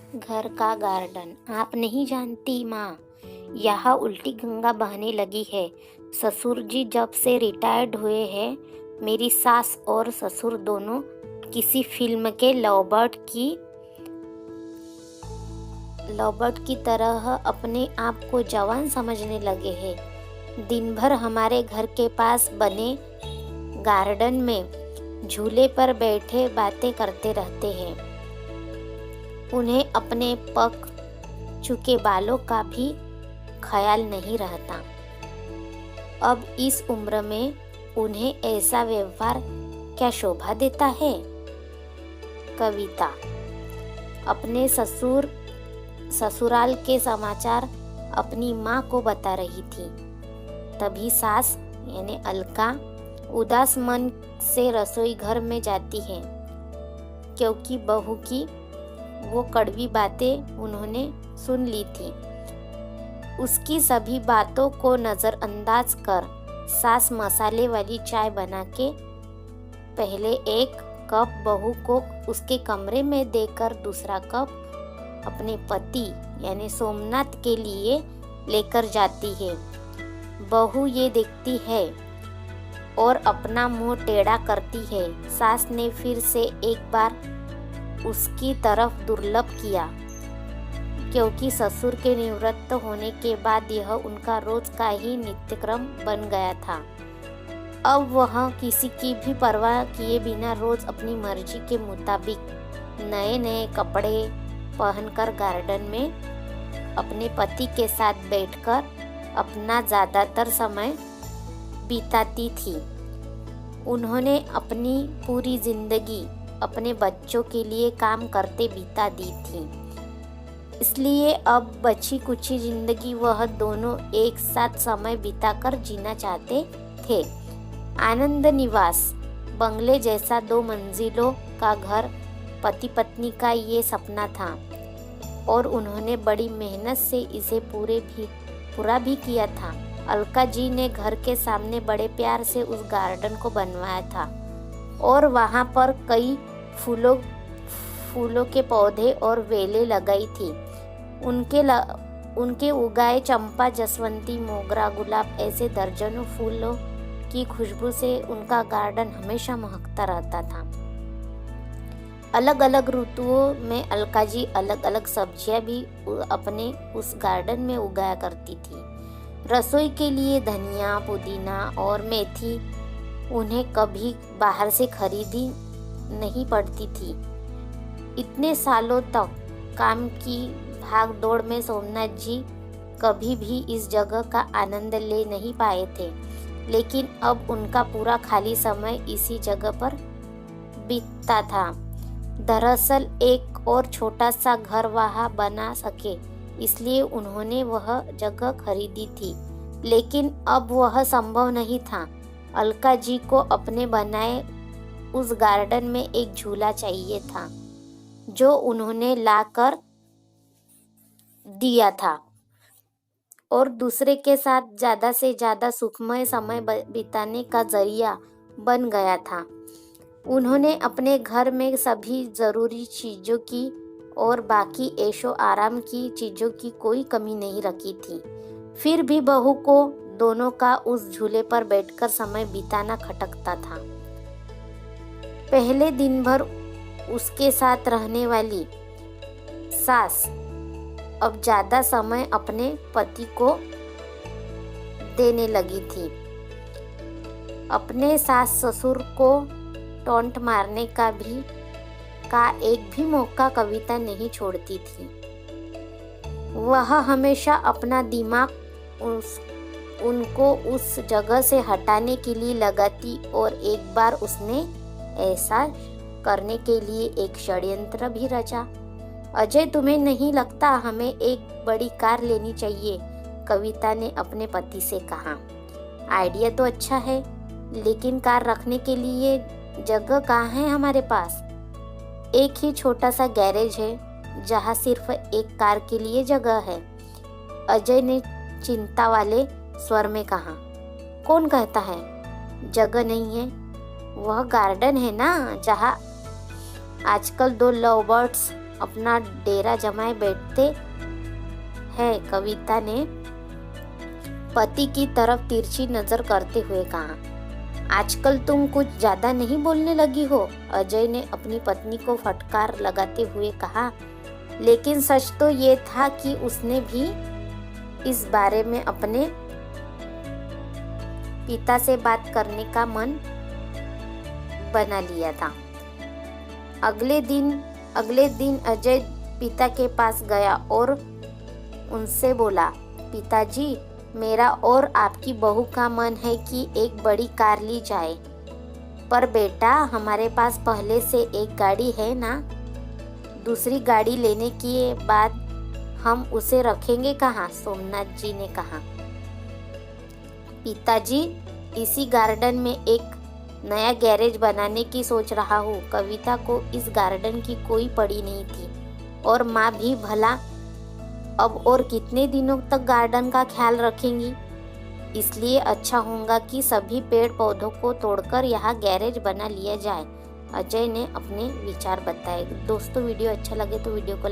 घर का गार्डन। आप नहीं जानती माँ, यहाँ उल्टी गंगा बहने लगी है। ससुर जी जब से रिटायर्ड हुए हैं, मेरी सास और ससुर दोनों किसी फिल्म के लवबर्ड की तरह अपने आप को जवान समझने लगे हैं। दिन भर हमारे घर के पास बने गार्डन में झूले पर बैठे बातें करते रहते हैं। उन्हें अपने पक चुके बालों का भी ख्याल नहीं रहता। अब इस उम्र में उन्हें ऐसा व्यवहार क्या शोभा देता है। कविता अपने ससुराल के समाचार अपनी माँ को बता रही थी। तभी सास यानी अलका उदास मन से रसोई घर में जाती है, क्योंकि बहू की वो कड़वी बातें उन्होंने सुन ली थी। उसकी सभी बातों को नज़रअंदाज कर सास मसाले वाली चाय बना के पहले एक कप बहू को उसके कमरे में देकर दूसरा कप अपने पति यानी सोमनाथ के लिए लेकर जाती है। बहू ये देखती है और अपना मुंह टेढ़ा करती है। सास ने फिर से एक बार उसकी तरफ दुर्लभ किया, क्योंकि ससुर के निवृत्त होने के बाद यह उनका रोज का ही नित्यक्रम बन गया था। अब वह किसी की भी परवाह किए बिना रोज अपनी मर्जी के मुताबिक नए नए कपड़े पहनकर गार्डन में अपने पति के साथ बैठकर अपना ज़्यादातर समय बिताती थी। उन्होंने अपनी पूरी जिंदगी अपने बच्चों के लिए काम करते बिता दी थी, इसलिए अब बची कुची जिंदगी वह दोनों एक साथ समय बिताकर जीना चाहते थे। आनंद निवास बंगले जैसा 2 मंजिलों का घर पति पत्नी का ये सपना था और उन्होंने बड़ी मेहनत से इसे पूरा भी किया था। अलका जी ने घर के सामने बड़े प्यार से उस गार्डन को बनवाया था और वहाँ पर कई फूलों के पौधे और वेलें लगाई थी। उनके उगाए चंपा, जसवंती, मोगरा, गुलाब ऐसे दर्जनों फूलों की खुशबू से उनका गार्डन हमेशा महकता रहता था। अलग अलग ऋतुओं में अलका जी अलग अलग सब्जियां भी अपने उस गार्डन में उगाया करती थी। रसोई के लिए धनिया, पुदीना और मेथी उन्हें कभी बाहर से खरीदी नहीं पड़ती थी। इतने सालों तक काम की भाग दौड़ में सोमनाथ जी कभी भी इस जगह का आनंद ले नहीं पाए थे, लेकिन अब उनका पूरा खाली समय इसी जगह पर बीतता था। दरअसल एक और छोटा सा घर वहाँ बना सके, इसलिए उन्होंने वह जगह खरीदी थी, लेकिन अब वह संभव नहीं था। अलका जी को अपने बनाए उस गार्डन में एक झूला चाहिए था, जो उन्होंने लाकर दिया था और दूसरे के साथ ज़्यादा से ज़्यादा सुखमय समय बिताने का जरिया बन गया था। उन्होंने अपने घर में सभी ज़रूरी चीज़ों की और बाकी ऐशो आराम की चीज़ों की कोई कमी नहीं रखी थी। फिर भी बहू को दोनों का उस झूले पर बैठकर समय बिताना खटकता था। पहले दिन भर उसके साथ रहने वाली सास अब ज़्यादा समय अपने पति को देने लगी थी। अपने सास ससुर को टोंट मारने का एक भी मौका कविता नहीं छोड़ती थी। वह हमेशा अपना दिमाग उनको उस जगह से हटाने के लिए लगाती और एक बार उसने ऐसा करने के लिए एक षड्यंत्र भी रचा। अजय, तुम्हें नहीं लगता हमें एक बड़ी कार लेनी चाहिए? कविता ने अपने पति से कहा। आइडिया तो अच्छा है, लेकिन कार रखने के लिए जगह कहाँ है हमारे पास? एक ही छोटा सा गैरेज है जहाँ सिर्फ एक कार के लिए जगह है, अजय ने चिंता वाले स्वर में कहा। कौन कहता है जगह नहीं है? वह गार्डन है ना, जहाँ आजकल 2 लव बर्ड्स अपना डेरा जमाए बैठते हैं। कविता ने पति की तरफ तिरछी नजर करते हुए कहा, आजकल तुम कुछ ज्यादा नहीं बोलने लगी हो। अजय ने अपनी पत्नी को फटकार लगाते हुए कहा, लेकिन सच तो ये था कि उसने भी इस बारे में अपने पिता से बात करने का मन बना लिया था। अगले दिन अजय पिता के पास गया और उनसे बोला, पिताजी, मेरा और आपकी बहू का मन है कि एक बड़ी कार ली जाए। पर बेटा, हमारे पास पहले से एक गाड़ी है ना। दूसरी गाड़ी लेने के बाद हम उसे रखेंगे कहाँ? सोमनाथ जी ने कहा। पिताजी, इसी गार्डन में एक नया गैरेज बनाने की सोच रहा हूँ। कविता को इस गार्डन की कोई पड़ी नहीं थी और माँ भी भला अब और कितने दिनों तक गार्डन का ख्याल रखेंगी। इसलिए अच्छा होगा कि सभी पेड़ पौधों को तोड़कर यहाँ गैरेज बना लिया जाए। अजय ने अपने विचार बताए। दोस्तों, वीडियो अच्छा लगे तो वीडियो को